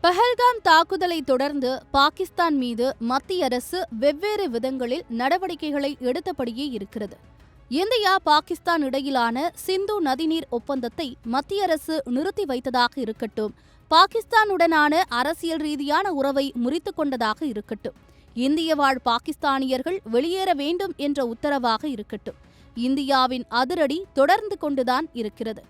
பஹல்காம் தாக்குதலை தொடர்ந்து பாகிஸ்தான் மீது மத்திய அரசு வெவ்வேறு விதங்களில் நடவடிக்கைகளை எடுத்தபடியே இருக்கிறது. இந்தியா பாகிஸ்தான் இடையிலான சிந்து நதிநீர் ஒப்பந்தத்தை மத்திய அரசு நிறுத்தி வைத்ததாக இருக்கட்டும், பாகிஸ்தானுடனான அரசியல் ரீதியான உறவை முறித்துக் கொண்டதாக இருக்கட்டும், இந்திய வாழ் பாகிஸ்தானியர்கள் வெளியேற வேண்டும் என்ற உத்தரவாக இருக்கட்டும், இந்தியாவின் அதிரடி தொடர்ந்து கொண்டுதான் இருக்கிறது.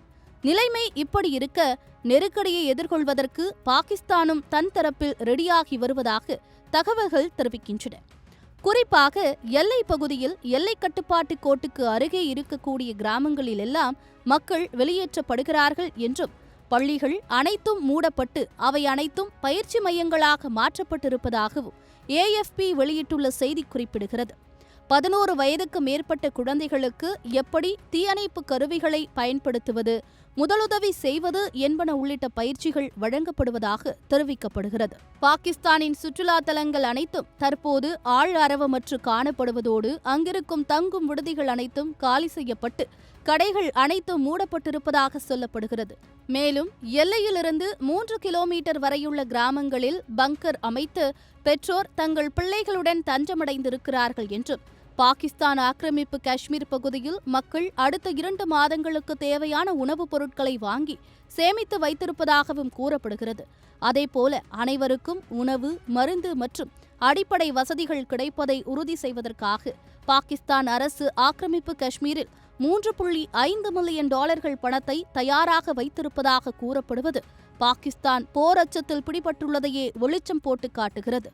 நிலைமை இப்படி இருக்க, நெருக்கடியை எதிர்கொள்வதற்கு பாகிஸ்தானும் தன் தரப்பில் ரெடியாகி வருவதாக தகவல்கள் தெரிவிக்கின்றன. குறிப்பாக எல்லைப் பகுதியில் எல்லை கட்டுப்பாட்டு கோட்டுக்கு அருகே இருக்கக்கூடிய கிராமங்களில் எல்லாம் மக்கள் வெளியேற்றப்படுகிறார்கள் என்றும், பள்ளிகள் அனைத்தும் மூடப்பட்டு அவை அனைத்தும் பயிற்சி மையங்களாக மாற்றப்பட்டிருப்பதாகவும் AFP வெளியிட்டுள்ள செய்தி குறிப்பிடுகிறது. 11 வயதுக்கு மேற்பட்ட குழந்தைகளுக்கு எப்படி தீயணைப்பு கருவிகளை பயன்படுத்துவது, முதலுதவி செய்வது என்பன உள்ளிட்ட பயிற்சிகள் வழங்கப்படுவதாக தெரிவிக்கப்படுகிறது. பாகிஸ்தானின் சுற்றுலா தலங்கள் அனைத்தும் தற்போது ஆள் அரவமற்று காணப்படுவதோடு அங்கிருக்கும் தங்கும் விடுதிகள் அனைத்தும் காலி செய்யப்பட்டு கடைகள் அனைத்தும் மூடப்பட்டிருப்பதாக சொல்லப்படுகிறது. மேலும் எல்லையிலிருந்து 3 கிலோமீட்டர் வரையுள்ள கிராமங்களில் பங்கர் அமைத்து பெற்றோர் தங்கள் பிள்ளைகளுடன் தஞ்சமடைந்திருக்கிறார்கள் என்றும், பாகிஸ்தான் ஆக்கிரமிப்பு காஷ்மீர் பகுதியில் மக்கள் அடுத்த 2 மாதங்களுக்கு தேவையான உணவுப் பொருட்களை வாங்கி சேமித்து வைத்திருப்பதாகவும் கூறப்படுகிறது. அதேபோல அனைவருக்கும் உணவு, மருந்து மற்றும் அடிப்படை வசதிகள் கிடைப்பதை உறுதி செய்வதற்காக பாகிஸ்தான் அரசு ஆக்கிரமிப்பு காஷ்மீரில் $3.5 மில்லியன் பணத்தை தயாராக வைத்திருப்பதாக கூறப்படுவது பாகிஸ்தான் போர் அச்சத்தில் பிடிபட்டுள்ளதையே வெளிச்சம் போட்டு காட்டுகிறது.